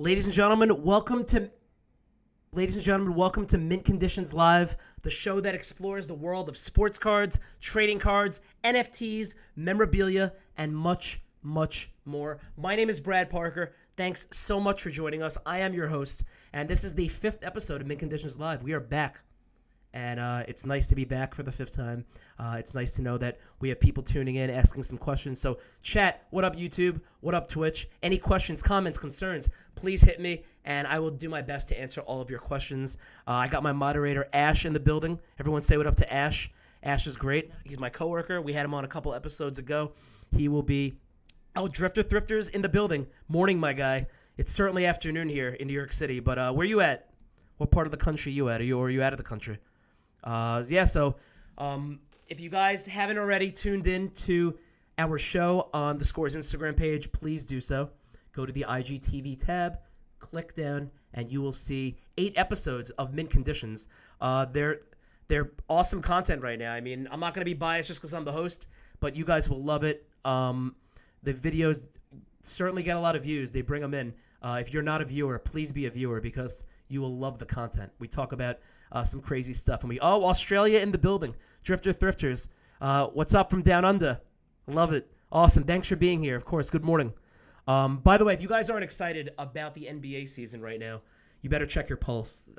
Ladies and gentlemen, welcome to Mint Conditions Live, the show that explores the world of sports cards, trading cards, NFTs, memorabilia, and much, much more. My name is Brad Parker. Thanks so much for joining us. I am your host, and this is the 5th episode of Mint Conditions Live. We are back, and it's nice to be back for the 5th time. It's nice to know that we have people tuning in, asking some questions. So chat, what up YouTube? What up Twitch? Any questions, comments, concerns, please hit me, and I will do my best to answer all of your questions. I got my moderator, Ash, in the building. Everyone say what up to Ash. Ash is great. He's my coworker. We had him on a couple episodes ago. He will be... Oh, Thrifters in the building. Morning, my guy. It's certainly afternoon here in New York City, but where you at? What part of the country you at? Are you out of the country? If you guys haven't already tuned in to our show on the Scores Instagram page, please do so. Go to the IGTV tab, click down, and you will see 8 episodes of Mint Conditions. They're awesome content right now. I mean, I'm not going to be biased just because I'm the host, but you guys will love it. The videos certainly get a lot of views. They bring them in. If you're not a viewer, please be a viewer because you will love the content. We talk about some crazy stuff. And Australia in the building. Thrifters. What's up from down under? Love it. Awesome. Thanks for being here. Of course, good morning. By the way, if you guys aren't excited about the NBA season right now, you better check your pulse.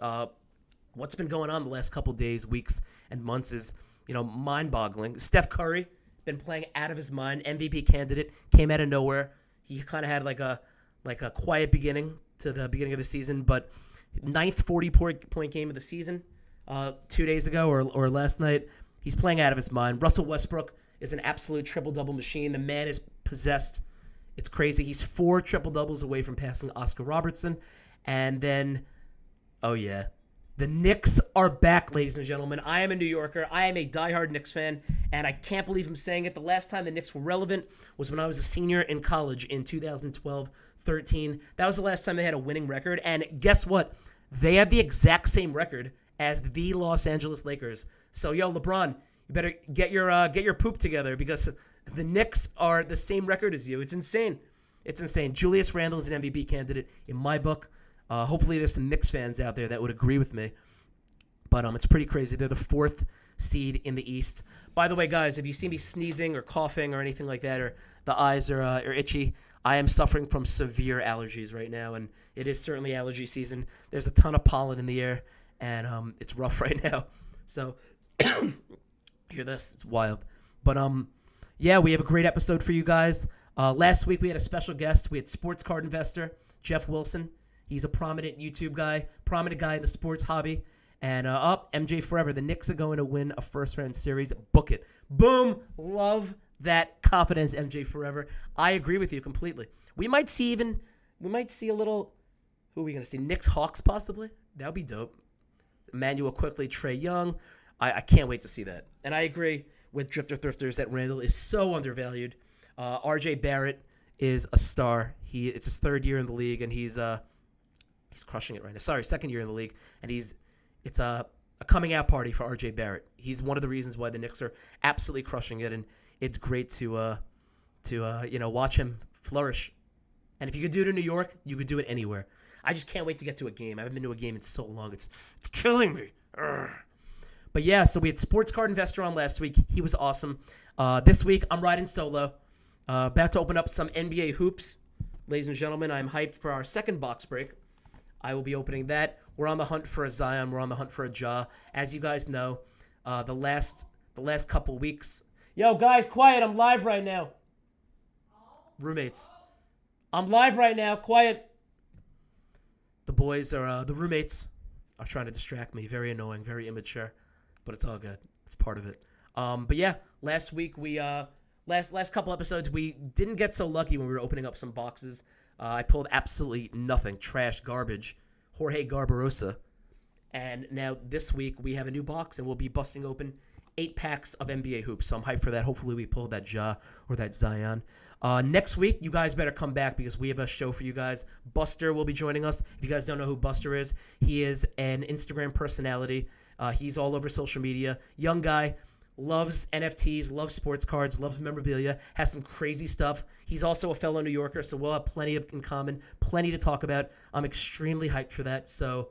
What's been going on the last couple days, weeks, and months is, mind-boggling. Steph Curry been playing out of his mind. MVP candidate, came out of nowhere. He kind of had like a quiet beginning to the beginning of the season, but 9th 40-point game of the season 2 days ago or last night. He's playing out of his mind. Russell Westbrook is an absolute triple-double machine. The man is possessed. It's crazy. He's 4 triple-doubles away from passing Oscar Robertson. And then, the Knicks are back, ladies and gentlemen. I am a New Yorker. I am a diehard Knicks fan, and I can't believe I'm saying it. The last time the Knicks were relevant was when I was a senior in college in 2012-13. That was the last time they had a winning record. And guess what? They have the exact same record as the Los Angeles Lakers. So, LeBron, you better get your poop together because the Knicks are the same record as you. It's insane. Julius Randle is an MVP candidate in my book. Hopefully there's some Knicks fans out there that would agree with me. But it's pretty crazy. They're the 4th seed in the East. By the way, guys, if you see me sneezing or coughing or anything like that, or the eyes are itchy, I am suffering from severe allergies right now, and it is certainly allergy season. There's a ton of pollen in the air, and it's rough right now. So, hear this. It's wild. But, we have a great episode for you guys. Last week we had a special guest. We had sports card investor Jeff Wilson. He's a prominent YouTube guy, prominent guy in the sports hobby. And MJ Forever. The Knicks are going to win a first-round series. Book it. Boom. Love that confidence, MJ Forever. I agree with you completely. We might see a little, who are we going to see? Knicks Hawks possibly? That would be dope. Emmanuel quickly, Trae Young. I can't wait to see that. And I agree with Thrifters that Randall is so undervalued. RJ Barrett is a star. It's his 3rd year in the league, and he's crushing it right now. Sorry, 2nd year in the league, and it's a coming out party for RJ Barrett. He's one of the reasons why the Knicks are absolutely crushing it, and it's great to watch him flourish. And if you could do it in New York, you could do it anywhere. I just can't wait to get to a game. I haven't been to a game in so long. It's killing me. Urgh. But yeah, so we had Sports Card Investor on last week. He was awesome. This week, I'm riding solo. About to open up some NBA hoops. Ladies and gentlemen, I'm hyped for our 2nd box break. I will be opening that. We're on the hunt for a Zion. We're on the hunt for a Ja. As you guys know, the last couple weeks. Yo, guys, quiet. I'm live right now. Roommates. I'm live right now. Quiet. The boys are, the roommates are trying to distract me. Very annoying, very immature. But it's all good. It's part of it. But yeah, last week we, last couple episodes, we didn't get so lucky when we were opening up some boxes. I pulled absolutely nothing. Trash, garbage. Jorge Garbarosa. And now this week we have a new box and we'll be busting open 8 packs of NBA hoops. So I'm hyped for that. Hopefully we pull that Ja or that Zion. Next week, you guys better come back because we have a show for you guys. Buster will be joining us. If you guys don't know who Buster is, he is an Instagram personality. He's all over social media. Young guy, loves NFTs, loves sports cards, loves memorabilia, has some crazy stuff. He's also a fellow New Yorker, so we'll have plenty in common, plenty to talk about. I'm extremely hyped for that. So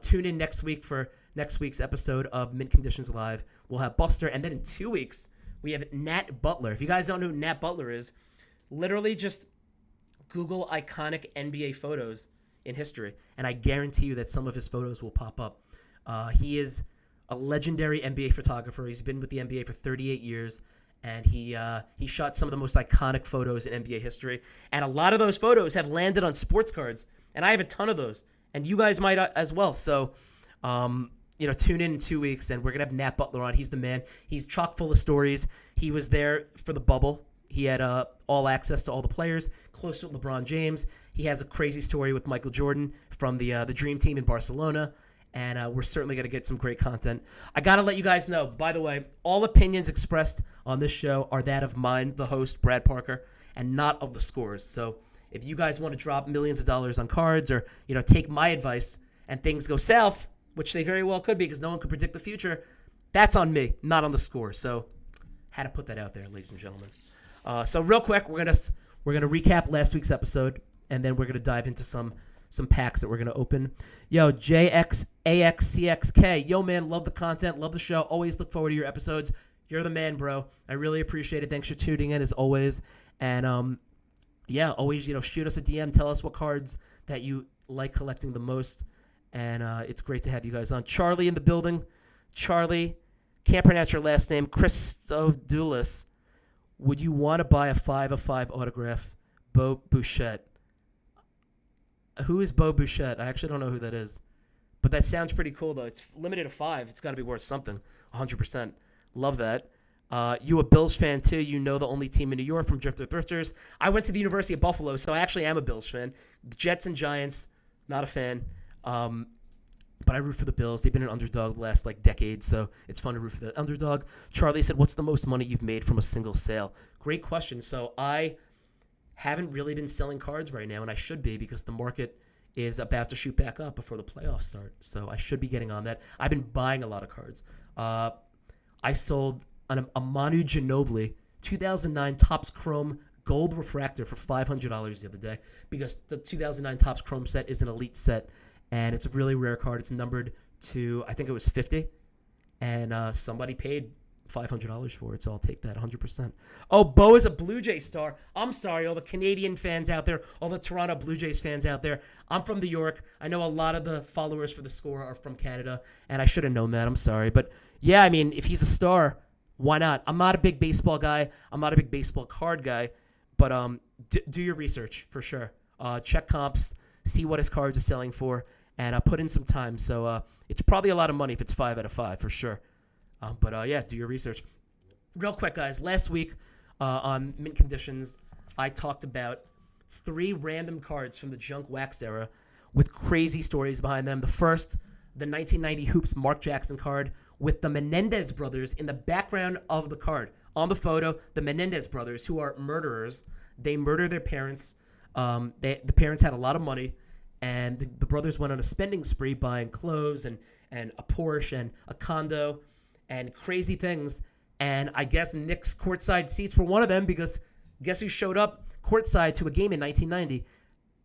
tune in next week for next week's episode of Mint Conditions Live. We'll have Buster, and then in 2 weeks, we have Nat Butler. If you guys don't know who Nat Butler is, literally just Google iconic NBA photos in history, and I guarantee you that some of his photos will pop up. He is a legendary NBA photographer. He's been with the NBA for 38 years, and he shot some of the most iconic photos in NBA history. And a lot of those photos have landed on sports cards, and I have a ton of those, and you guys might as well. So, tune in 2 weeks, and we're going to have Nat Butler on. He's the man. He's chock full of stories. He was there for the bubble. He had all access to all the players, close with LeBron James. He has a crazy story with Michael Jordan from the Dream Team in Barcelona, and we're certainly going to get some great content. I got to let you guys know, by the way, all opinions expressed on this show are that of mine, the host, Brad Parker, and not of the scores. So if you guys want to drop millions of dollars on cards or take my advice and things go south, which they very well could because no one can predict the future, that's on me, not on the score. So had to put that out there, ladies and gentlemen. So real quick, we're gonna recap last week's episode, and then we're gonna dive into some packs that we're gonna open. Yo, JXAXCXK, yo man, love the content, love the show. Always look forward to your episodes. You're the man, bro. I really appreciate it. Thanks for tuning in as always. And always shoot us a DM. Tell us what cards that you like collecting the most. And it's great to have you guys on. Charlie in the building. Charlie, can't pronounce your last name. Christodoulis. Would you want to buy a 5/5 autograph? Bo Bouchette. Who is Bo Bouchette? I actually don't know who that is. But that sounds pretty cool, though. It's limited to 5. It's got to be worth something. 100%. Love that. You a Bills fan, too. You know the only team in New York from Drifter Thrifters. I went to the University of Buffalo, so I actually am a Bills fan. The Jets and Giants, not a fan. But I root for the Bills. They've been an underdog the last decade, so it's fun to root for the underdog. Charlie said, what's the most money you've made from a single sale? Great question. So I haven't really been selling cards right now, and I should be because the market is about to shoot back up before the playoffs start. So I should be getting on that. I've been buying a lot of cards. I sold a Manu Ginobili 2009 Topps Chrome Gold Refractor for $500 the other day because the 2009 Topps Chrome set is an elite set. And it's a really rare card. It's numbered to, I think it was 50. And somebody paid $500 for it, so I'll take that 100%. Oh, Bo is a Blue Jay star. I'm sorry, all the Canadian fans out there, all the Toronto Blue Jays fans out there. I'm from New York. I know a lot of the followers for the score are from Canada, and I should have known that. I'm sorry. But, yeah, I mean, if he's a star, why not? I'm not a big baseball guy. I'm not a big baseball card guy. But do your research, for sure. Check comps, see what his cards are selling for. And put in some time. So it's probably a lot of money if it's 5/5 for sure. But do your research. Real quick, guys. Last week on Mint Conditions, I talked about 3 random cards from the junk wax era with crazy stories behind them. The first, the 1990 Hoops Mark Jackson card with the Menendez brothers in the background of the card. On the photo, the Menendez brothers, who are murderers, they murder their parents. The parents had a lot of money. And the brothers went on a spending spree buying clothes and a Porsche and a condo and crazy things. And I guess Knicks courtside seats were one of them because guess who showed up courtside to a game in 1990?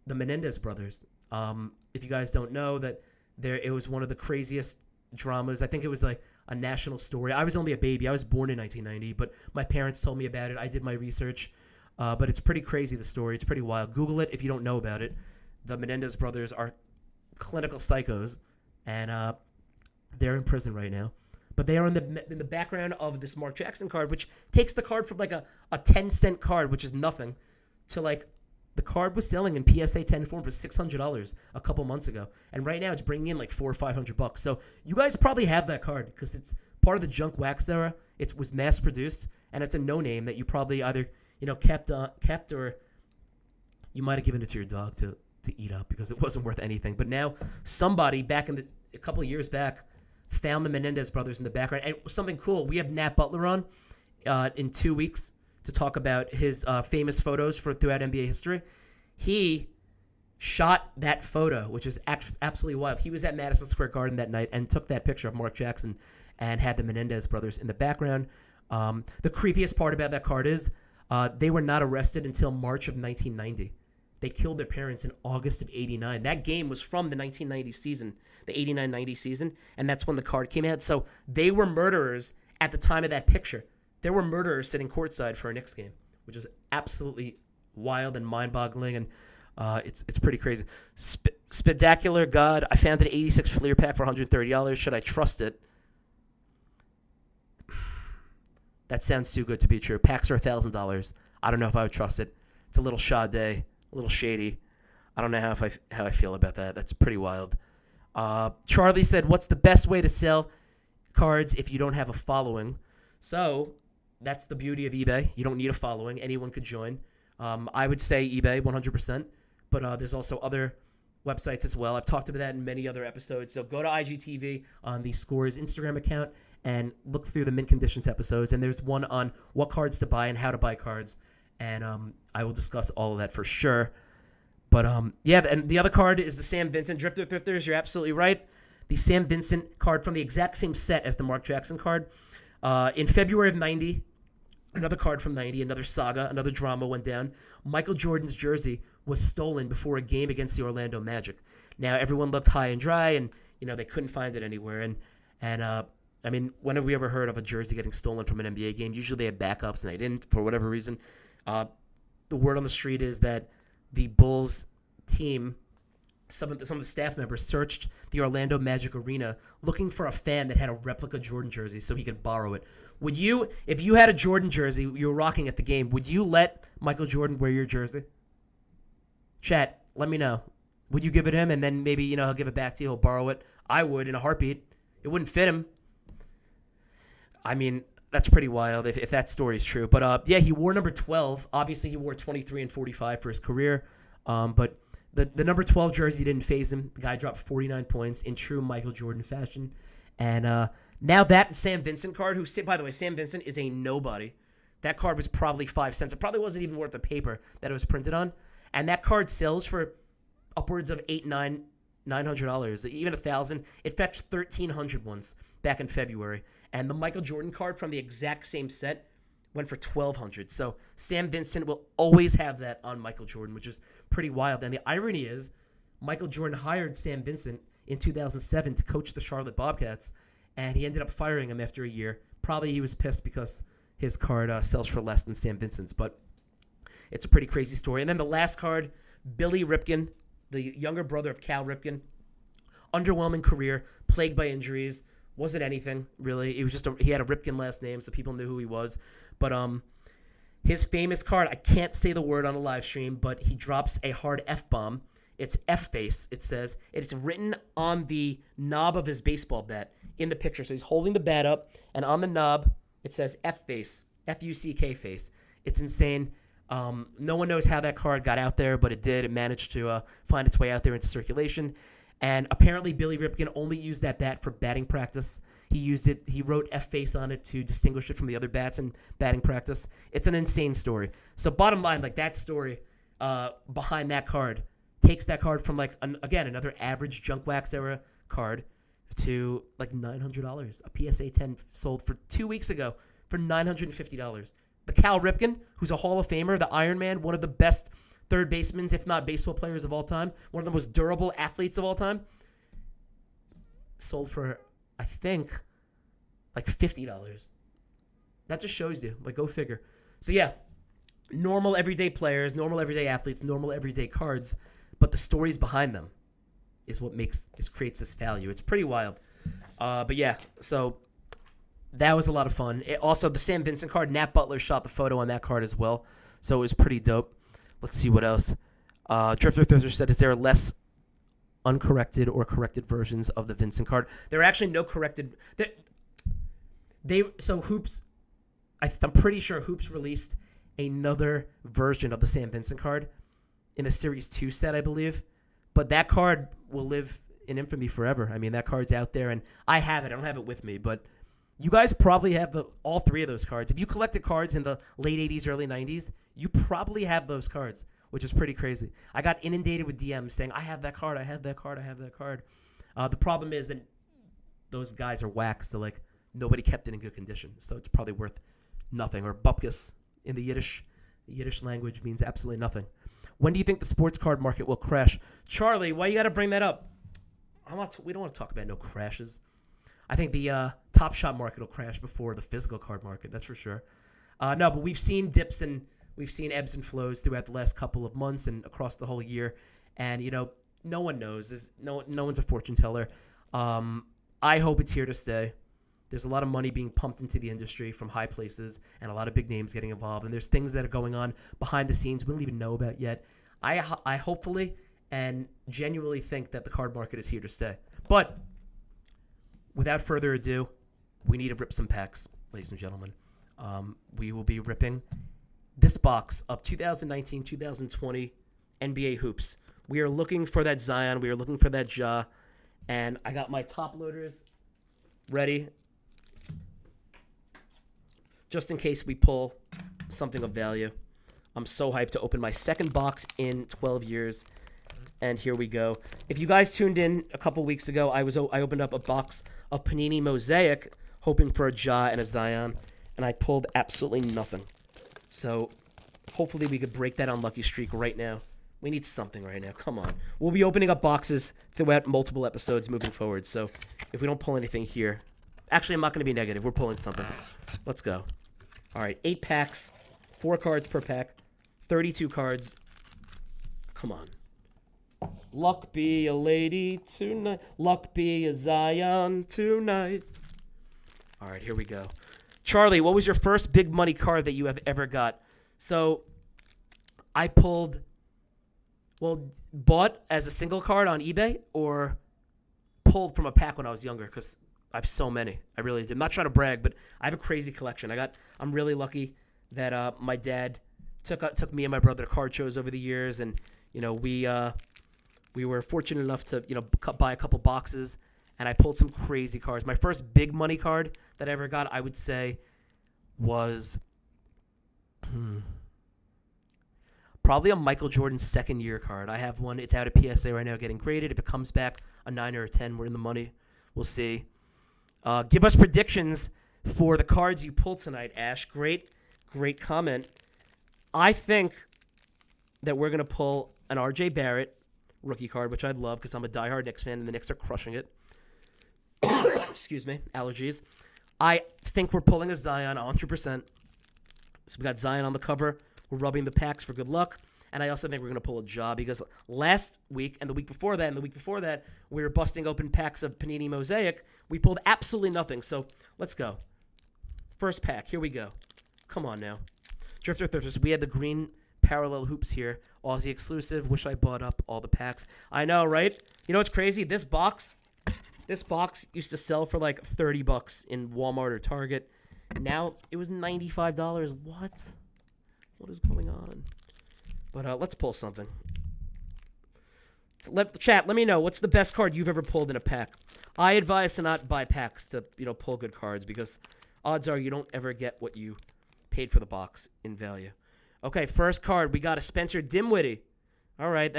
The Menendez brothers. If you guys don't know that it was one of the craziest dramas. I think it was like a national story. I was only a baby. I was born in 1990, but my parents told me about it. I did my research. But it's pretty crazy, the story. It's pretty wild. Google it if you don't know about it. The Menendez brothers are clinical psychos, and they're in prison right now. But they are in the background of this Mark Jackson card, which takes the card from a 10-cent card, which is nothing, to the card was selling in PSA 10 form for $600 a couple months ago, and right now it's bringing in $400 or $500. So you guys probably have that card because it's part of the junk wax era. It was mass produced, and it's a no name that you probably either kept or you might have given it to your dog to eat up because it wasn't worth anything. But now somebody back in a couple of years back found the Menendez brothers in the background. And something cool, we have Nat Butler on in 2 weeks to talk about his famous photos throughout NBA history. He shot that photo, which is absolutely wild. He was at Madison Square Garden that night and took that picture of Mark Jackson. and had the Menendez brothers in the background. The creepiest part about that card is they were not arrested until March of 1990. They killed their parents in August of 89. That game was from the 1990 season, the 89-90 season, and that's when the card came out. So they were murderers at the time of that picture. There were murderers sitting courtside for a Knicks game, which is absolutely wild and mind-boggling, and it's pretty crazy. Spectacular God, I found an 86 Fleer pack for $130. Should I trust it? That sounds too good to be true. Packs are $1,000. I don't know if I would trust it. It's a little Sade, a little shady. I don't know how I feel about that. That's pretty wild. Charlie said, what's the best way to sell cards if you don't have a following? So that's the beauty of eBay. You don't need a following. Anyone could join. I would say eBay 100%, but there's also other websites as well. I've talked about that in many other episodes. So go to IGTV on the Scores Instagram account and look through the mint conditions episodes. And there's one on what cards to buy and how to buy cards. And I will discuss all of that for sure. But yeah, and the other card is the Sam Vincent Drifter Thrifters. You're absolutely right. The Sam Vincent card from the exact same set as the Mark Jackson card. In February of 90, another card from 90, another saga, another drama went down. Michael Jordan's jersey was stolen before a game against the Orlando Magic. Now, everyone looked high and dry, and they couldn't find it anywhere. And I mean, when have we ever heard of a jersey getting stolen from an NBA game? Usually they have backups, and they didn't for whatever reason. The word on the street is that the Bulls team, some of the staff members searched the Orlando Magic arena looking for a fan that had a replica Jordan jersey so he could borrow it. Would you, if you had a Jordan jersey you were rocking at the game, would you let Michael Jordan wear your jersey? Chat, let me know. Would you give it him and then maybe, he'll give it back to you, he'll borrow it? I would in a heartbeat. It wouldn't fit him. I mean, that's pretty wild if that story is true. But yeah, he wore number 12. Obviously, he wore 23 and 45 for his career. But the number 12 jersey didn't faze him. The guy dropped 49 points in true Michael Jordan fashion. And now that Sam Vincent card, by the way, Sam Vincent is a nobody. That card was probably 5 cents. It probably wasn't even worth the paper that it was printed on. And that card sells for upwards of $900, even $1,000. It fetched $1,300 once back in February. And the Michael Jordan card from the exact same set went for $1,200. So Sam Vincent will always have that on Michael Jordan, which is pretty wild. And the irony is, Michael Jordan hired Sam Vincent in 2007 to coach the Charlotte Bobcats, and he ended up firing him after a year. Probably he was pissed because his card sells for less than Sam Vincent's, but it's a pretty crazy story. And then the last card, Billy Ripken, the younger brother of Cal Ripken. Underwhelming career, plagued by injuries. Wasn't anything, really. It was just he had a Ripken last name, so people knew who he was. But his famous card, I can't say the word on a live stream, but he drops a hard F-bomb. It's F-face, it says. It's written on the knob of his baseball bat in the picture. So he's holding the bat up, and on the knob, it says F-face, F-U-C-K face. It's insane. No one knows how that card got out there, but it did. It managed to find its way out there into circulation. And apparently Billy Ripken only used that bat for batting practice. He wrote F-face on it to distinguish it from the other bats in batting practice. It's an insane story. So bottom line, that story behind that card takes that card from another average junk wax era card to $900. A PSA 10 sold for 2 weeks ago for $950. The Cal Ripken, who's a Hall of Famer, the Iron Man, one of the best third basemen, if not baseball players of all time, one of the most durable athletes of all time, sold for, I think, $50. That just shows you. Go figure. So yeah, normal everyday players, normal everyday athletes, normal everyday cards, but the stories behind them is what creates this value. It's pretty wild. But yeah, so that was a lot of fun. Also, the Sam Vincent card, Nat Butler shot the photo on that card as well, so it was pretty dope. Let's see what else. Drifter Thrifter said, is there less uncorrected or corrected versions of the Vincent card? There are actually no corrected. So Hoops, I'm pretty sure Hoops released another version of the Sam Vincent card in the Series 2 set, I believe. But that card will live in infamy forever. I mean, that card's out there, and I have it. I don't have it with me, but you guys probably have all three of those cards. If you collected cards in the late 80s, early 90s, you probably have those cards, which is pretty crazy. I got inundated with DMs saying, I have that card, I have that card, I have that card. The problem is that those guys are whack, so nobody kept it in good condition. So it's probably worth nothing. Or bupkis in the Yiddish language means absolutely nothing. When do you think the sports card market will crash? Charlie, why you got to bring that up? We don't want to talk about no crashes. I think the Top Shot market will crash before the physical card market. That's for sure. No, but we've seen dips and we've seen ebbs and flows throughout the last couple of months and across the whole year. And, no one knows. No one's a fortune teller. I hope it's here to stay. There's a lot of money being pumped into the industry from high places and a lot of big names getting involved. And there's things that are going on behind the scenes we don't even know about yet. I hopefully and genuinely think that the card market is here to stay. But without further ado, we need to rip some packs, ladies and gentlemen. We will be ripping this box of 2019-2020 NBA hoops. We are looking for that Zion. We are looking for that Ja. And I got my top loaders ready just in case we pull something of value. I'm so hyped to open my second box in 12 years. And here we go. If you guys tuned in a couple weeks ago, I opened up a box of Panini Mosaic hoping for a Ja and a Zion, and I pulled absolutely nothing. So hopefully we could break that unlucky streak right now. We need something right now. Come on. We'll be opening up boxes throughout multiple episodes moving forward. So if we don't pull anything here, actually I'm not going to be negative. We're pulling something. Let's go. All right, 8 packs, 4 cards per pack, 32 cards. Come on. Luck be a lady tonight. Luck be a Zion tonight. All right, here we go. Charlie, what was your first big money card that you have ever got? So I bought as a single card on eBay or pulled from a pack when I was younger because I have so many. I really did. I'm not trying to brag, but I have a crazy collection. I'm really lucky that my dad took me and my brother to card shows over the years, and we were fortunate enough to buy a couple boxes, and I pulled some crazy cards. My first big money card that I ever got, I would say, was probably a Michael Jordan second year card. I have one. It's out at PSA right now getting graded. If it comes back a 9 or a 10, we're in the money. We'll see. Give us predictions for the cards you pull tonight, Ash. Great comment. I think that we're going to pull an RJ Barrett rookie card, which I'd love because I'm a diehard Knicks fan and the Knicks are crushing it. Excuse me, allergies. I think we're pulling a Zion 100%. So we got Zion on the cover. We're rubbing the packs for good luck. And I also think we're going to pull a Ja because last week and the week before that, we were busting open packs of Panini Mosaic. We pulled absolutely nothing. So let's go. First pack. Here we go. Come on now. Drifter Thrifters. We had the green parallel hoops here. Aussie exclusive. Wish I bought up all the packs. I know, right? You know what's crazy? This box used to sell for like $30 in Walmart or Target. Now it was $95. What? What is going on? But let's pull something. Chat, let me know. What's the best card you've ever pulled in a pack? I advise to not buy packs to pull good cards because odds are you don't ever get what you paid for the box in value. Okay, first card. We got a Spencer Dinwiddie. All right,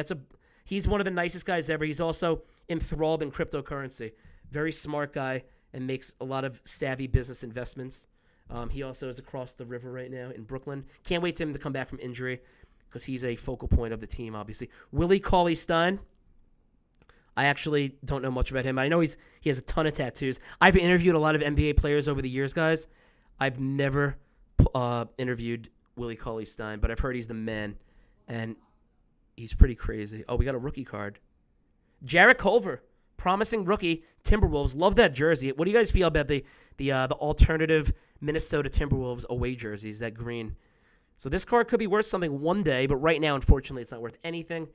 he's one of the nicest guys ever. He's also enthralled in cryptocurrency. Very smart guy and makes a lot of savvy business investments. He also is across the river right now in Brooklyn. Can't wait for him to come back from injury because he's a focal point of the team, obviously. Willie Cauley-Stein. I actually don't know much about him. I know he has a ton of tattoos. I've interviewed a lot of NBA players over the years, guys. I've never interviewed Willie Cauley-Stein, but I've heard he's the man, and he's pretty crazy. Oh, we got a rookie card. Jarrett Culver, promising rookie, Timberwolves. Love that jersey. What do you guys feel about the alternative Minnesota Timberwolves away jerseys, that green? So this card could be worth something one day, but right now, unfortunately, it's not worth anything.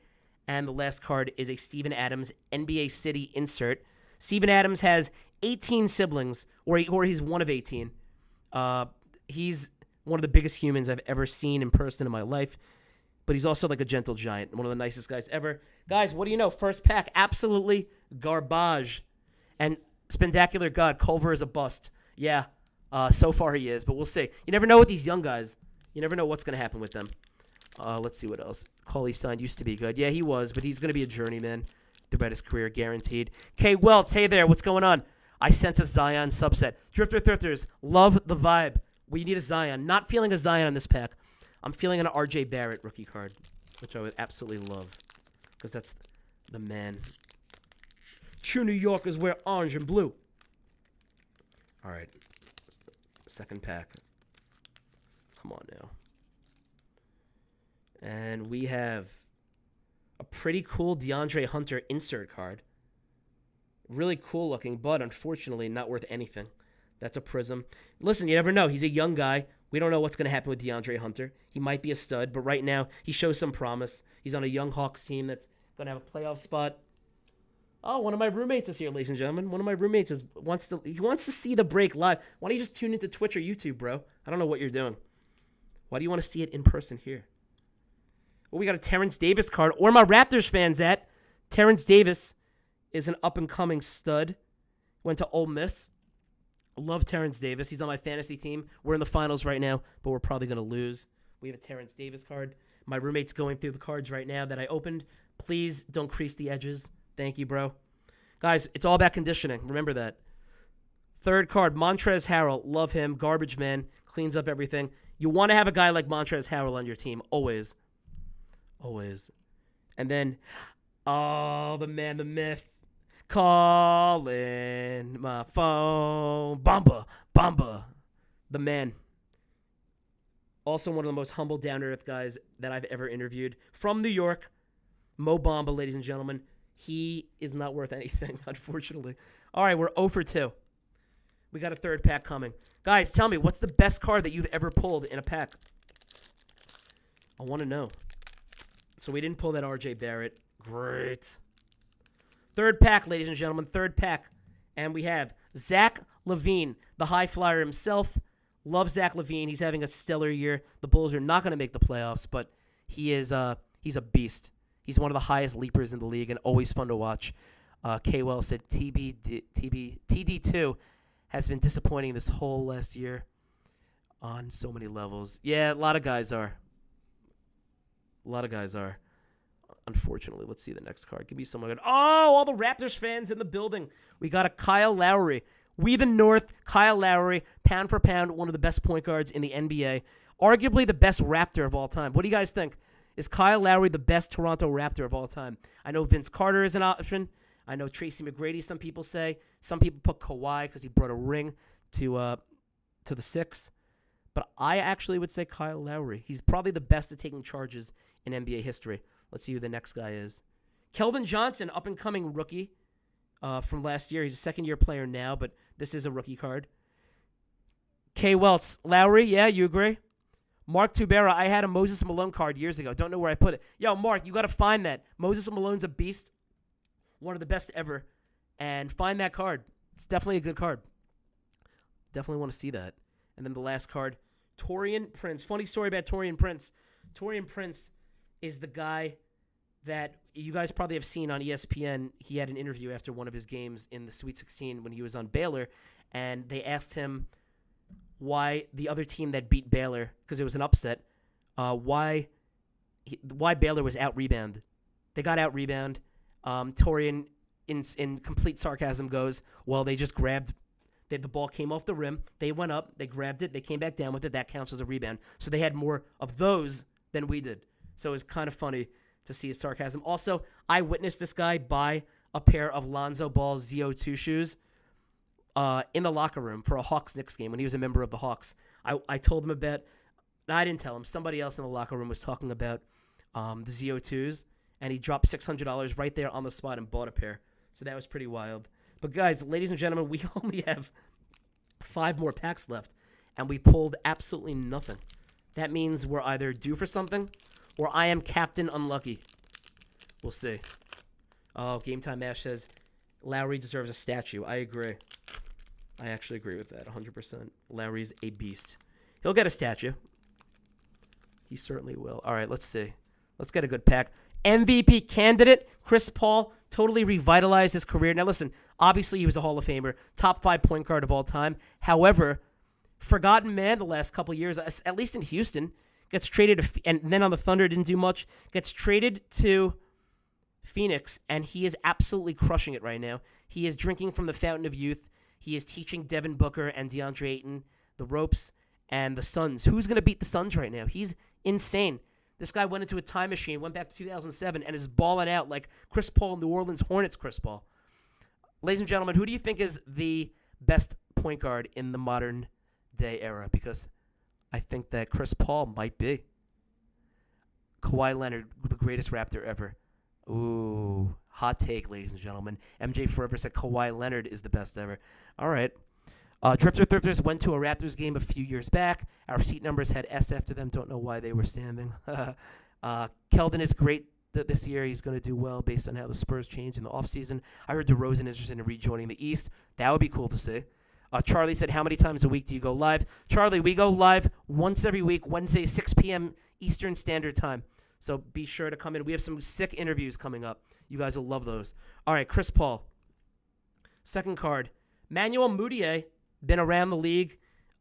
And the last card is a Steven Adams NBA City insert. Steven Adams has 18 siblings, or he's one of 18. He's one of the biggest humans I've ever seen in person in my life, but he's also like a gentle giant, one of the nicest guys ever. Guys, what do you know? First pack, absolutely garbage. And Spectacular God, Culver is a bust. Yeah, so far he is, but we'll see. You never know with these young guys. You never know what's going to happen with them. Let's see what else. Cauley-Stein used to be good. Yeah, he was, but he's going to be a journeyman throughout his career, guaranteed. K. Welts, hey there, what's going on? I sense a Zion subset. Drifter Thrifters, love the vibe. We need a Zion. Not feeling a Zion on this pack. I'm feeling an RJ Barrett rookie card, which I would absolutely love because that's the man. True New Yorkers wear orange and blue. All right. Second pack. Come on now. And we have a pretty cool DeAndre Hunter insert card. Really cool looking, but unfortunately not worth anything. That's a prism. Listen, you never know. He's a young guy. We don't know what's going to happen with DeAndre Hunter. He might be a stud, but right now he shows some promise. He's on a young Hawks team that's going to have a playoff spot. Oh, one of my roommates is here, ladies and gentlemen. One of my roommates wants to see the break live. Why don't you just tune into Twitch or YouTube, bro? I don't know what you're doing. Why do you want to see it in person here? Well, we got a Terrence Davis card. Where my Raptors fans at? Terrence Davis is an up-and-coming stud. Went to Ole Miss. Love Terrence Davis. He's on my fantasy team. We're in the finals right now, but we're probably going to lose. We have a Terrence Davis card. My roommate's going through the cards right now that I opened. Please don't crease the edges. Thank you, bro. Guys, it's all about conditioning. Remember that. Third card, Montrezl Harrell. Love him. Garbage man. Cleans up everything. You want to have a guy like Montrezl Harrell on your team. Always. Always. And then, oh, the man, the myth. Calling my phone. Bamba. The man. Also one of the most humble, down-to-earth guys that I've ever interviewed. From New York, Mo Bamba, ladies and gentlemen. He is not worth anything, unfortunately. All right, we're 0 for 2. We got a third pack coming. Guys, tell me, what's the best card that you've ever pulled in a pack? I want to know. So we didn't pull that RJ Barrett. Great. Third pack, ladies and gentlemen, third pack. And we have Zach LaVine, the high flyer himself. Love Zach LaVine. He's having a stellar year. The Bulls are not going to make the playoffs, but he's a beast. He's one of the highest leapers in the league and always fun to watch. K-Well said TD2 has been disappointing this whole last year on so many levels. Yeah, a lot of guys are. Unfortunately, let's see the next card. Give me someone good. Oh, all the Raptors fans in the building. We got a Kyle Lowry. We the North, Kyle Lowry, pound for pound, one of the best point guards in the NBA. Arguably the best Raptor of all time. What do you guys think? Is Kyle Lowry the best Toronto Raptor of all time? I know Vince Carter is an option. I know Tracy McGrady, some people say. Some people put Kawhi because he brought a ring to the Six. But I actually would say Kyle Lowry. He's probably the best at taking charges in NBA history. Let's see who the next guy is. Keldon Johnson, up-and-coming rookie from last year. He's a second-year player now, but this is a rookie card. K. Welts. Lowry, yeah, you agree? Mark Tubera, I had a Moses Malone card years ago. Don't know where I put it. Yo, Mark, you got to find that. Moses Malone's a beast. One of the best ever. And find that card. It's definitely a good card. Definitely want to see that. And then the last card, Taurean Prince. Funny story about Taurean Prince. Taurean Prince is the guy that you guys probably have seen on ESPN. He had an interview after one of his games in the Sweet 16 when he was on Baylor, and they asked him why the other team that beat Baylor, because it was an upset, why Baylor was out-rebounded. They got out-rebounded. Taurean, in complete sarcasm, goes, well, they just grabbed the ball came off the rim. They went up. They grabbed it. They came back down with it. That counts as a rebound. So they had more of those than we did. So it was kind of funny to see his sarcasm. Also, I witnessed this guy buy a pair of Lonzo Ball ZO2 shoes in the locker room for a Hawks-Knicks game when he was a member of the Hawks. I told him about – I didn't tell him. Somebody else in the locker room was talking about the ZO2s, and he dropped $600 right there on the spot and bought a pair. So that was pretty wild. But, guys, ladies and gentlemen, we only have 5 more packs left, and we pulled absolutely nothing. That means we're either due for something or I am Captain Unlucky. We'll see. Oh, Game Time Ash says Lowry deserves a statue. I agree. I actually agree with that 100%. Lowry's a beast. He'll get a statue. He certainly will. All right, let's see. Let's get a good pack. MVP candidate, Chris Paul, totally revitalized his career. Now, listen, obviously he was a Hall of Famer, top 5 point guard of all time. However, forgotten man the last couple years, at least in Houston, gets traded to, and then on the Thunder didn't do much, gets traded to Phoenix, and he is absolutely crushing it right now. He is drinking from the fountain of youth. He is teaching Devin Booker and DeAndre Ayton the ropes and the Suns. Who's going to beat the Suns right now? He's insane. This guy went into a time machine, went back to 2007, and is balling out like Chris Paul, New Orleans Hornets Chris Paul. Ladies and gentlemen, who do you think is the best point guard in the modern day era? Because I think that Chris Paul might be. Kawhi Leonard, the greatest Raptor ever. Ooh, hot take, ladies and gentlemen. MJ Forever said Kawhi Leonard is the best ever. All right. Drifter Thrifters went to a Raptors game a few years back. Our seat numbers had S after them. Don't know why they were standing. Keldon is great this year. He's going to do well based on how the Spurs changed in the offseason. I heard DeRozan is interested in rejoining the East. That would be cool to see. Charlie said, how many times a week do you go live? Charlie, we go live once every week, Wednesday, 6 p.m. Eastern Standard Time. So be sure to come in. We have some sick interviews coming up. You guys will love those. All right, Chris Paul. Second card. Manuel Mudiay, been around the league.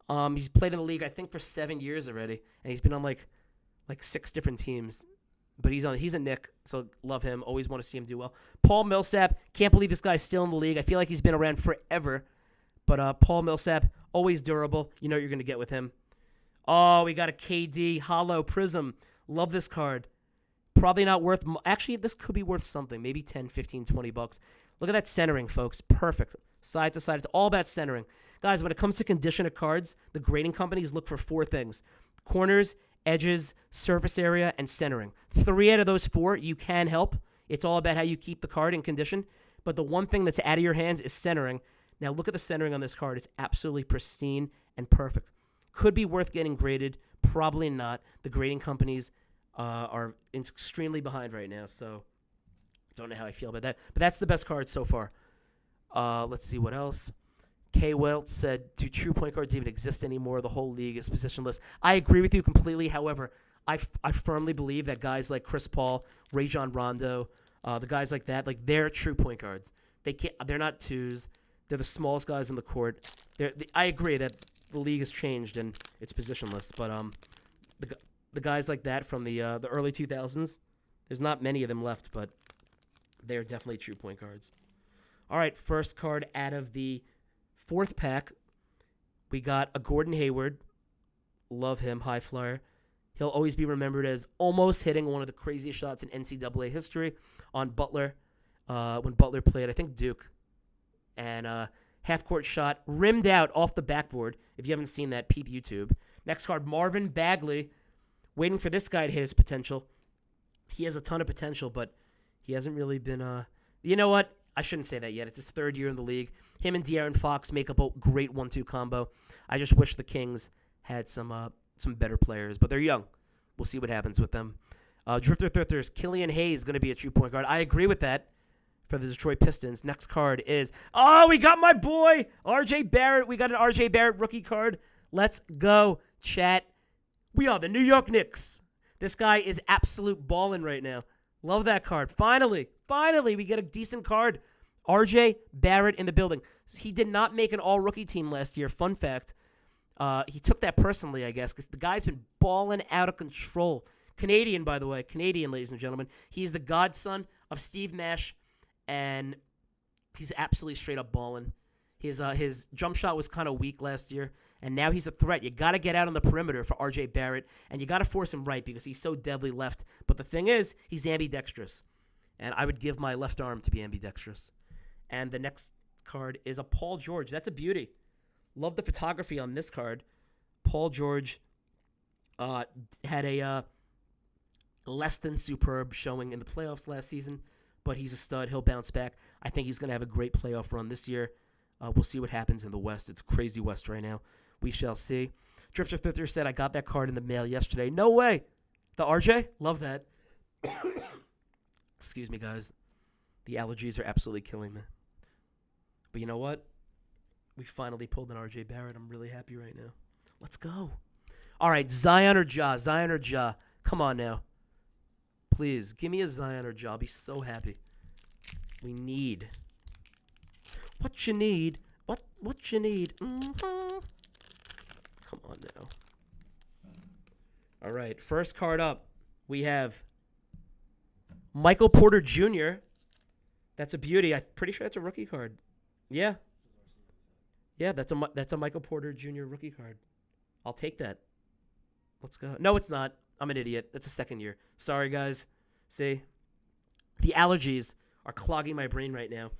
He's played in the league, I think, for 7 years already. And he's been on like 6 different teams. But he's a Knick, so love him. Always want to see him do well. Paul Millsap. Can't believe this guy's still in the league. I feel like he's been around forever. But Paul Millsap, always durable. You know what you're going to get with him. Oh, we got a KD Hollow Prism. Love this card. Probably not worth – actually, this could be worth something. Maybe 10, 15, 20 bucks. Look at that centering, folks. Perfect. Side to side. It's all about centering. Guys, when it comes to condition of cards, the grading companies look for 4 things. Corners, edges, surface area, and centering. 3 out of those 4 you can help. It's all about how you keep the card in condition. But the one thing that's out of your hands is centering. Now, look at the centering on this card. It's absolutely pristine and perfect. Could be worth getting graded. Probably not. The grading companies are extremely behind right now, so don't know how I feel about that. But that's the best card so far. Let's see what else. K. Welts said, do true point guards even exist anymore? The whole league is positionless. I agree with you completely. However, I firmly believe that guys like Chris Paul, Rajon Rondo, the guys like that, like they're true point guards. They're not twos. They're the smallest guys on the court. I agree that the league has changed and it's positionless, but the guys like that from the early 2000s, there's not many of them left, but they're definitely true point guards. All right, first card out of the 4th pack, we got a Gordon Hayward. Love him, high flyer. He'll always be remembered as almost hitting one of the craziest shots in NCAA history on Butler when Butler played, I think, Duke. And half-court shot, rimmed out off the backboard. If you haven't seen that, peep YouTube. Next card, Marvin Bagley. Waiting for this guy to hit his potential. He has a ton of potential, but he hasn't really been you know what? I shouldn't say that yet. It's his 3rd year in the league. Him and De'Aaron Fox make up a great 1-2 combo. I just wish the Kings had some better players, but they're young. We'll see what happens with them. Drifter Thrifters, Killian Hayes is going to be a true point guard. I agree with that for the Detroit Pistons. Next card is, we got my boy, RJ Barrett. We got an RJ Barrett rookie card. Let's go, chat. We are the New York Knicks. This guy is absolute balling right now. Love that card. Finally, we get a decent card. RJ Barrett in the building. He did not make an all-rookie team last year. Fun fact. He took that personally, I guess, because the guy's been balling out of control. Canadian, by the way. Canadian, ladies and gentlemen. He's the godson of Steve Nash, and he's absolutely straight up balling. His jump shot was kind of weak last year, and now he's a threat. You got to get out on the perimeter for RJ Barrett, and you got to force him right because he's so deadly left. But the thing is, he's ambidextrous, and I would give my left arm to be ambidextrous. And the next card is a Paul George. That's a beauty. Love the photography on this card. Paul George had a less than superb showing in the playoffs last season, but he's a stud. He'll bounce back. I think he's going to have a great playoff run this year. We'll see what happens in the West. It's crazy West right now. We shall see. Drifter Thrifter said, I got that card in the mail yesterday. No way. The RJ? Love that. Excuse me, guys. The allergies are absolutely killing me. But you know what? We finally pulled an RJ Barrett. I'm really happy right now. Let's go. All right, Zion or Ja? Zion or Ja? Come on now. Please, give me a Zion or Ja. I'll be so happy. We need... What you need? What you need? Mm-hmm. Come on now. All right, first card up. We have Michael Porter Jr. That's a beauty. I'm pretty sure that's a rookie card. Yeah. Yeah, that's a Michael Porter Jr. rookie card. I'll take that. Let's go. No, it's not. I'm an idiot. That's a second year. Sorry, guys. See, the allergies are clogging my brain right now.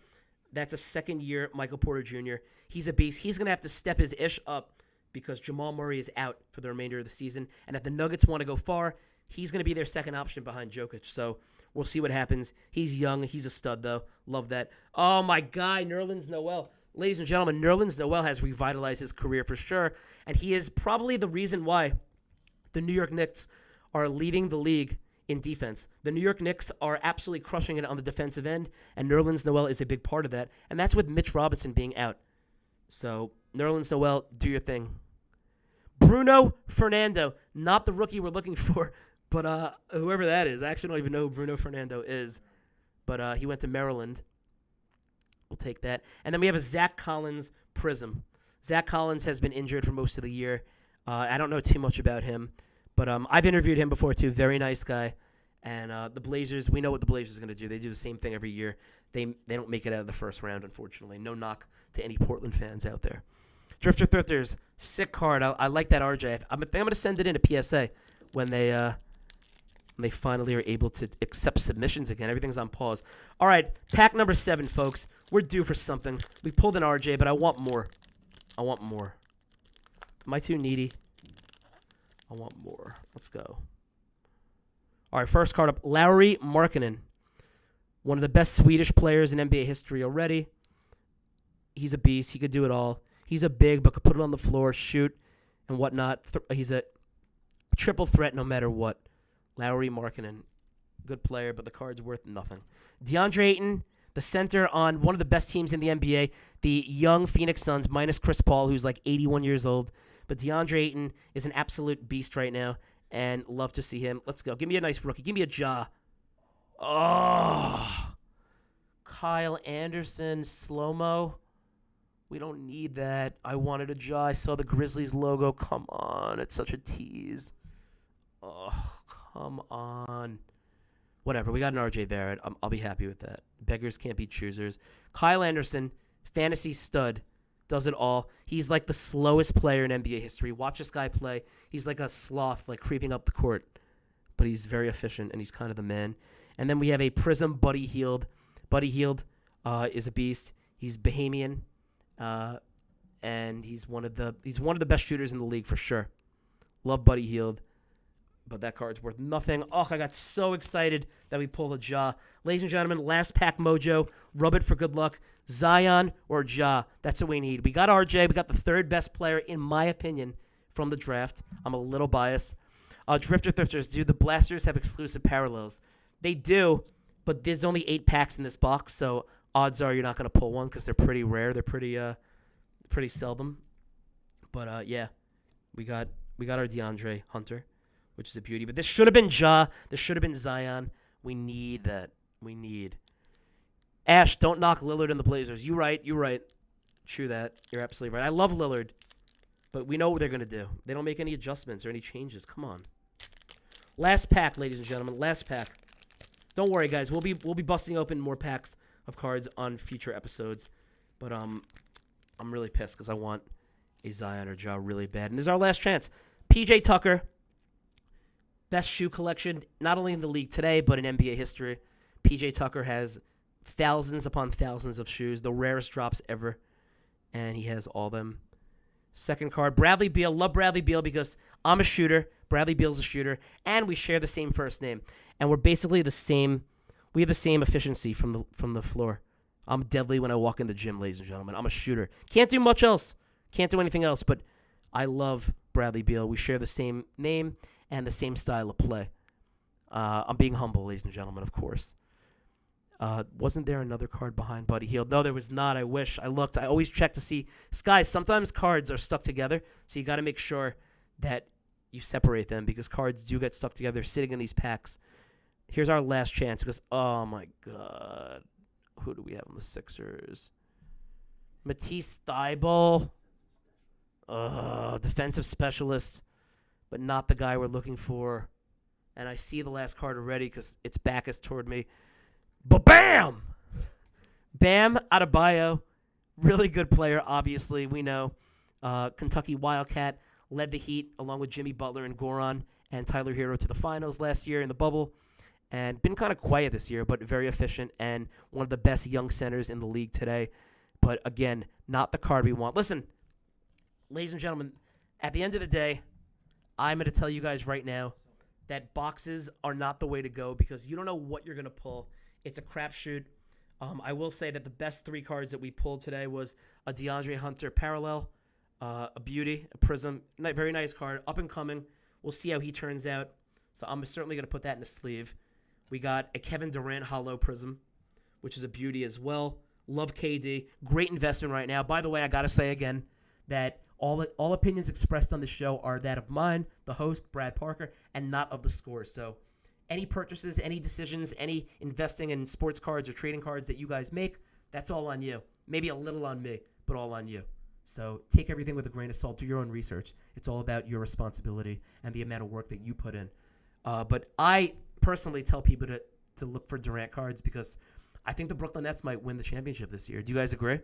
That's a second year Michael Porter Jr. He's a beast. He's going to have to step his ish up because Jamal Murray is out for the remainder of the season. And if the Nuggets want to go far, he's going to be their second option behind Jokic. So we'll see what happens. He's young. He's a stud, though. Love that. Oh, my guy, Nerlens Noel. Ladies and gentlemen, Nerlens Noel has revitalized his career for sure. And he is probably the reason why the New York Knicks are leading the league in defense. The New York Knicks are absolutely crushing it on the defensive end, and Nerlens Noel is a big part of that. And that's with Mitch Robinson being out. So, Nerlens Noel, do your thing. Bruno Fernando, not the rookie we're looking for, but whoever that is. I actually don't even know who Bruno Fernando is, but he went to Maryland. We'll take that. And then we have a Zach Collins Prism. Zach Collins has been injured for most of the year. I don't know too much about him, but I've interviewed him before too. Very nice guy. And the Blazers, we know what the Blazers are going to do. They do the same thing every year. They don't make it out of the first round, unfortunately. No knock to any Portland fans out there. Drifter Thrifters, sick card. I like that RJ. I'm going to send it in to PSA when they finally are able to accept submissions again. Everything's on pause. All right, pack number 7, folks. We're due for something. We pulled an RJ, but I want more. Am I too needy? I want more. Let's go. All right, first card up, Lauri Markkanen. One of the best Swedish players in NBA history already. He's a beast. He could do it all. He's a big, but could put it on the floor, shoot, and whatnot. He's a triple threat no matter what. Lauri Markkanen, good player, but the card's worth nothing. DeAndre Ayton, the center on one of the best teams in the NBA, the young Phoenix Suns, minus Chris Paul, who's like 81 years old. But DeAndre Ayton is an absolute beast right now, and love to see him. Let's go. Give me a nice rookie. Give me a Ja. Oh, Kyle Anderson, slow-mo. We don't need that. I wanted a Ja. I saw the Grizzlies logo. Come on. It's such a tease. Oh, come on. Whatever. We got an RJ Barrett. I'll be happy with that. Beggars can't be choosers. Kyle Anderson, fantasy stud, does it all. He's like the slowest player in NBA history. Watch this guy play. He's like a sloth, like creeping up the court. But he's very efficient, and he's kind of the man. And then we have a Prism Buddy Hield. Buddy Hield is a beast. He's Bahamian, and he's one of the best shooters in the league for sure. Love Buddy Hield. But that card's worth nothing. Oh, I got so excited that we pulled a Ja. Ladies and gentlemen, last pack mojo. Rub it for good luck. Zion or Ja. That's what we need. We got RJ. We got the third best player, in my opinion, from the draft. I'm a little biased. Drifter Thrifters, do the Blasters have exclusive parallels? They do, but there's only 8 packs in this box, so odds are you're not going to pull one because they're pretty rare. They're pretty seldom. But, yeah, we got our DeAndre Hunter, which is a beauty. But this should have been Ja. This should have been Zion. We need that. We need. Ash, don't knock Lillard and the Blazers. You're right. True that. You're absolutely right. I love Lillard, but we know what they're going to do. They don't make any adjustments or any changes. Come on. Last pack, ladies and gentlemen. Last pack. Don't worry, guys. We'll be busting open more packs of cards on future episodes. But I'm really pissed because I want a Zion or Ja really bad. And this is our last chance. PJ Tucker. Best shoe collection, not only in the league today, but in NBA history. PJ Tucker has thousands upon thousands of shoes, the rarest drops ever, and he has all them. Second card, Bradley Beal. Love Bradley Beal because I'm a shooter. Bradley Beal's a shooter, and we share the same first name, and we're basically the same. We have the same efficiency from the floor. I'm deadly when I walk in the gym, ladies and gentlemen. I'm a shooter. Can't do much else. Can't do anything else, but I love Bradley Beal. We share the same name and the same style of play. I'm being humble, ladies and gentlemen, of course. Wasn't there another card behind Buddy Hield? No, there was not. I wish. I looked. I always check to see. Guys, sometimes cards are stuck together, so you got to make sure that you separate them because cards do get stuck together sitting in these packs. Here's our last chance because, oh, my God. Who do we have on the Sixers? Matisse Thybulle. Defensive specialist, but not the guy we're looking for. And I see the last card already because its back is toward me. Ba-bam! Bam Adebayo Really good player, obviously. We know Kentucky Wildcat led the Heat along with Jimmy Butler and Goran and Tyler Hero to the finals last year in the bubble. And been kind of quiet this year, but very efficient and one of the best young centers in the league today. But again, not the card we want. Listen, ladies and gentlemen, at the end of the day, I'm going to tell you guys right now that boxes are not the way to go because you don't know what you're going to pull. It's a crapshoot. I will say that the best 3 cards that we pulled today was a DeAndre Hunter parallel, a beauty, a prism, very nice card, up and coming. We'll see how he turns out. So I'm certainly going to put that in the sleeve. We got a Kevin Durant hollow prism, which is a beauty as well. Love KD. Great investment right now. By the way, I got to say again that all opinions expressed on the show are that of mine, the host, Brad Parker, and not of the Scores. So any purchases, any decisions, any investing in sports cards or trading cards that you guys make, that's all on you. Maybe a little on me, but all on you. So take everything with a grain of salt. Do your own research. It's all about your responsibility and the amount of work that you put in. But I personally tell people to look for Durant cards because I think the Brooklyn Nets might win the championship this year. Do you guys agree?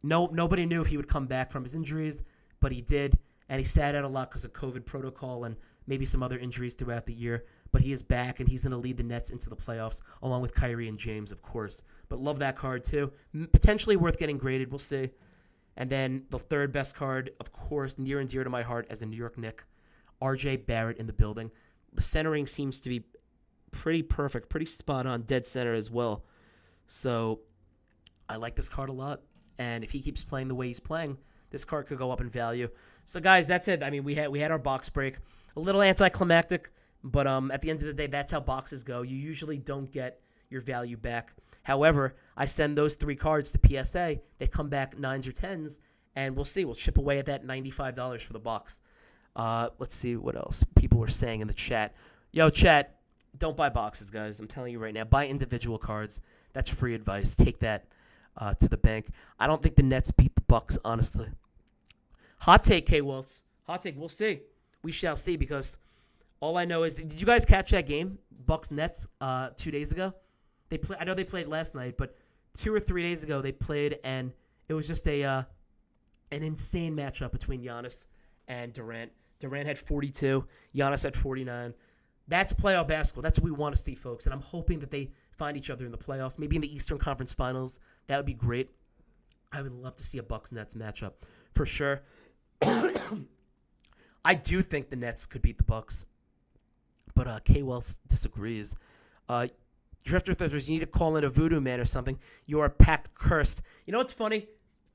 Nobody knew if he would come back from his injuries, but he did, and he sat out a lot because of COVID protocol and maybe some other injuries throughout the year. But he is back, and he's going to lead the Nets into the playoffs, along with Kyrie and James, of course. But love that card, too. Potentially worth getting graded. We'll see. And then the third best card, of course, near and dear to my heart as a New York Knick, R.J. Barrett in the building. The centering seems to be pretty perfect, pretty spot on, dead center as well. So I like this card a lot. And if he keeps playing the way he's playing, this card could go up in value. So, guys, that's it. I mean, we had our box break. A little anticlimactic, but at the end of the day, that's how boxes go. You usually don't get your value back. However, I send those 3 cards to PSA. They come back 9s or 10s, and we'll see. We'll chip away at that $95 for the box. Let's see what else people were saying in the chat. Yo, chat, don't buy boxes, guys. I'm telling you right now. Buy individual cards. That's free advice. Take that to the bank. I don't think the Nets beat the Bucks, honestly. Hot take, K. Waltz. Hot take. We'll see. We shall see because all I know is, did you guys catch that game, Bucks-Nets, 2 days ago? I know they played last night, but 2 or 3 days ago they played, and it was just an insane matchup between Giannis and Durant. Durant had 42. Giannis had 49. That's playoff basketball. That's what we want to see, folks. And I'm hoping that they find each other in the playoffs, maybe in the Eastern Conference Finals. That would be great. I would love to see a Bucks-Nets matchup for sure. I do think the Nets could beat the Bucks, but K. Wells disagrees. Drifter Thrifters, you need to call in a voodoo man or something. You are packed cursed. You know what's funny?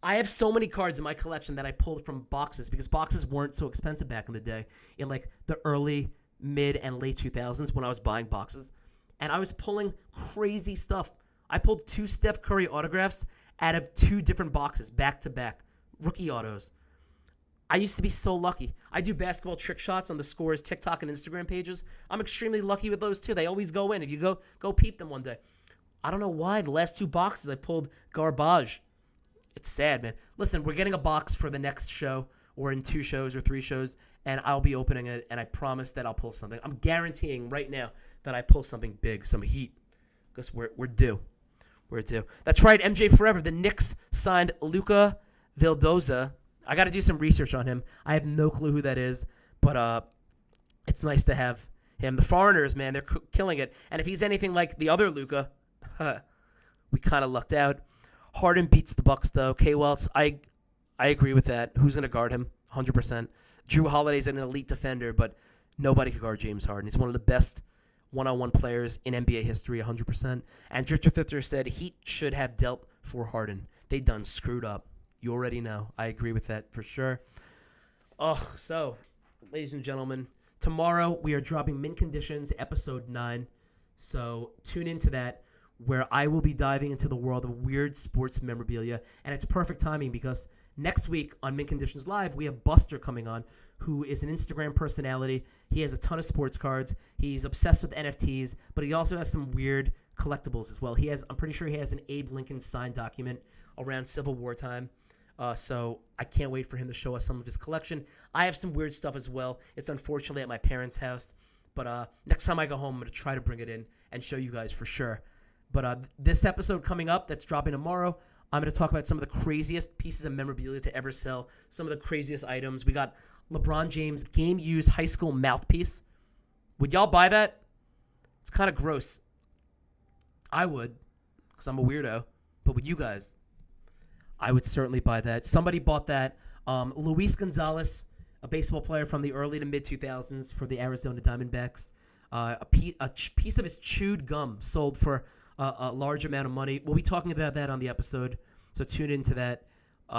I have so many cards in my collection that I pulled from boxes because boxes weren't so expensive back in the day, in like the early, mid, and late 2000s when I was buying boxes. And I was pulling crazy stuff. I pulled 2 Steph Curry autographs out of 2 different boxes, back to back. Rookie autos. I used to be so lucky. I do basketball trick shots on the Scores TikTok and Instagram pages. I'm extremely lucky with those too. They always go in. If you go peep them one day. I don't know why. The last 2 boxes I pulled garbage. It's sad, man. Listen, we're getting a box for the next show or in 2 shows or 3 shows, and I'll be opening it, and I promise that I'll pull something. I'm guaranteeing right now that I pull something big, some heat, because we're due. We're due. That's right, MJ Forever. The Knicks signed Luka Vildoza. I got to do some research on him. I have no clue who that is, but it's nice to have him. The Foreigners, man, they're killing it. And if he's anything like the other Luka, we kind of lucked out. Harden beats the Bucks, though. K. Wells, I agree with that. Who's going to guard him? 100%. Drew Holiday's an elite defender, but nobody can guard James Harden. He's one of the best one-on-one players in NBA history, 100%. And Drifter Thifter said Heat should have dealt for Harden. They done screwed up. You already know. I agree with that for sure. So, ladies and gentlemen, tomorrow we are dropping Mint Conditions episode 9. So tune into that, where I will be diving into the world of weird sports memorabilia. And it's perfect timing because next week on Mint Conditions Live, we have Buster coming on, who is an Instagram personality. He has a ton of sports cards. He's obsessed with NFTs, but he also has some weird collectibles as well. I'm pretty sure he has an Abe Lincoln signed document around Civil War time. So I can't wait for him to show us some of his collection. I have some weird stuff as well. It's unfortunately at my parents' house. But next time I go home, I'm going to try to bring it in and show you guys for sure. But this episode coming up, that's dropping tomorrow, I'm going to talk about some of the craziest pieces of memorabilia to ever sell, some of the craziest items. We got LeBron James game-used high school mouthpiece. Would y'all buy that? It's kind of gross. I would, because I'm a weirdo. But with you guys, I would certainly buy that. Somebody bought that. Luis Gonzalez, a baseball player from the early to mid-2000s for the Arizona Diamondbacks. A piece of his chewed gum sold for a large amount of money. We'll be talking about that on the episode, so tune into that.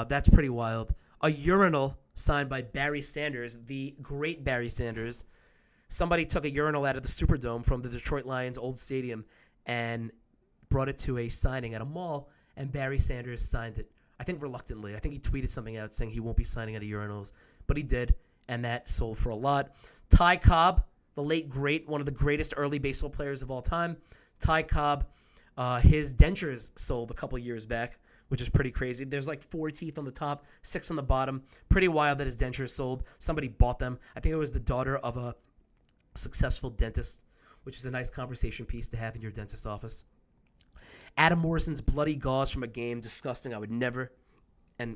That's pretty wild. A urinal signed by Barry Sanders, the great Barry Sanders. Somebody took a urinal out of the Superdome from the Detroit Lions' old stadium and brought it to a signing at a mall, and Barry Sanders signed it. I think reluctantly. I think he tweeted something out saying he won't be signing out of urinals, but he did, and that sold for a lot. Ty Cobb, the late great, one of the greatest early baseball players of all time. Ty Cobb, his dentures sold a couple years back, which is pretty crazy. There's like 4 teeth on the top, 6 on the bottom. Pretty wild that his dentures sold. Somebody bought them. I think it was the daughter of a successful dentist, which is a nice conversation piece to have in your dentist's office. Adam Morrison's bloody gauze from a game, disgusting. I would never. And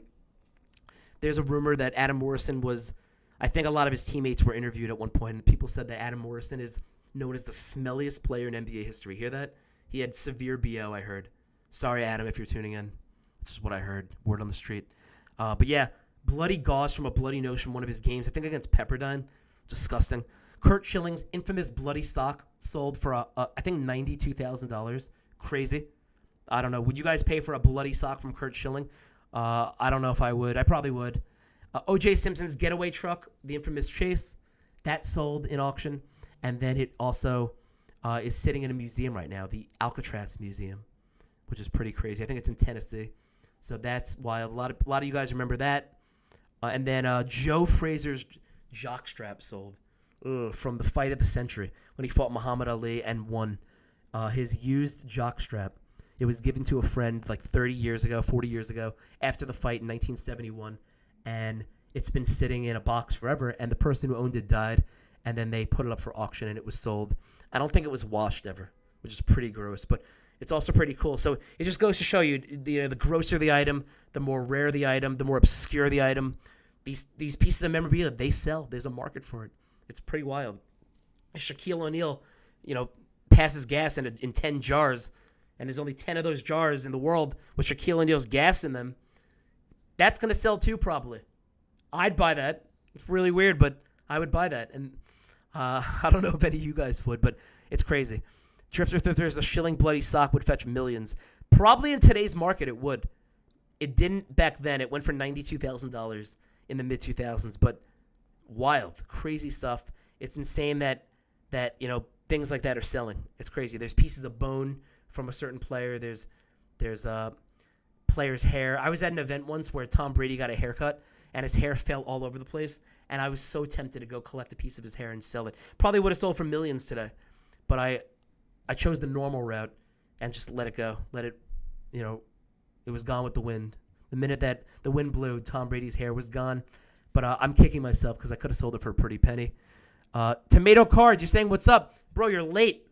there's a rumor that Adam Morrison was, I think a lot of his teammates were interviewed at one point, and people said that Adam Morrison is known as the smelliest player in NBA history. Hear that? He had severe BO, I heard. Sorry, Adam, if you're tuning in. This is what I heard. Word on the street. But yeah, bloody gauze from a bloody nose from one of his games. I think against Pepperdine. Disgusting. Kurt Schilling's infamous bloody sock sold for, I think, $92,000. Crazy. I don't know. Would you guys pay for a bloody sock from Kurt Schilling? I don't know if I would. I probably would. O.J. Simpson's getaway truck, the infamous Chase, that sold in auction. And then it also is sitting in a museum right now, the Alcatraz Museum, which is pretty crazy. I think it's in Tennessee. So that's wild. A lot of you guys remember that. And then Joe Frazier's jockstrap sold from the fight of the century when he fought Muhammad Ali and won. His used jockstrap. It was given to a friend like 30 years ago, 40 years ago, after the fight in 1971. And it's been sitting in a box forever. And the person who owned it died. And then they put it up for auction and it was sold. I don't think it was washed ever, which is pretty gross. But it's also pretty cool. So it just goes to show you, the grosser the item, the more rare the item, the more obscure the item. These pieces of memorabilia, they sell. There's a market for it. It's pretty wild. Shaquille O'Neal, passes gas in 10 jars. And there's only 10 of those jars in the world with Shaquille O'Neal's gas in them. That's going to sell too, probably. I'd buy that. It's really weird, but I would buy that. And I don't know if any of you guys would, but it's crazy. Drifter Thrifters, the Schilling bloody sock would fetch millions. Probably in today's market it would. It didn't back then. It went for $92,000 in the mid-2000s. But wild, crazy stuff. It's insane that things like that are selling. It's crazy. There's pieces of bone from a certain player. There's player's hair. I was at an event once where Tom Brady got a haircut and his hair fell all over the place, and I was so tempted to go collect a piece of his hair and sell it. Probably would have sold for millions today, but I chose the normal route and just let it go. Let it, it was gone with the wind. The minute that the wind blew, Tom Brady's hair was gone. But I'm kicking myself because I could have sold it for a pretty penny. Tomato Cards, you're saying, what's up? Bro, you're late.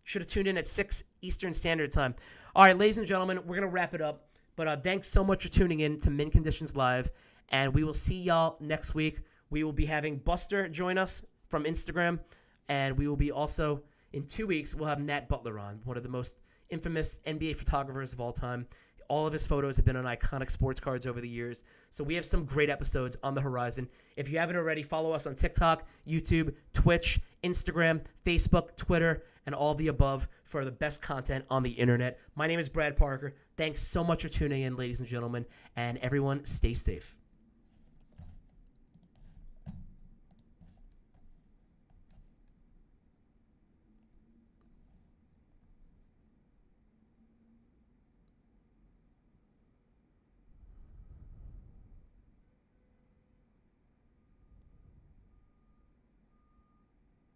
Should have tuned in at 6 Eastern Standard Time. All right, ladies and gentlemen, we're going to wrap it up. But thanks so much for tuning in to Mint Conditions Live. And we will see y'all next week. We will be having Buster join us from Instagram. And we will be also, in 2 weeks, we'll have Nat Butler on, one of the most infamous NBA photographers of all time. All of his photos have been on iconic sports cards over the years. So we have some great episodes on the horizon. If you haven't already, follow us on TikTok, YouTube, Twitch, Instagram, Facebook, Twitter, and all the above for the best content on the internet. My name is Brad Parker. Thanks so much for tuning in, ladies and gentlemen. And everyone, stay safe.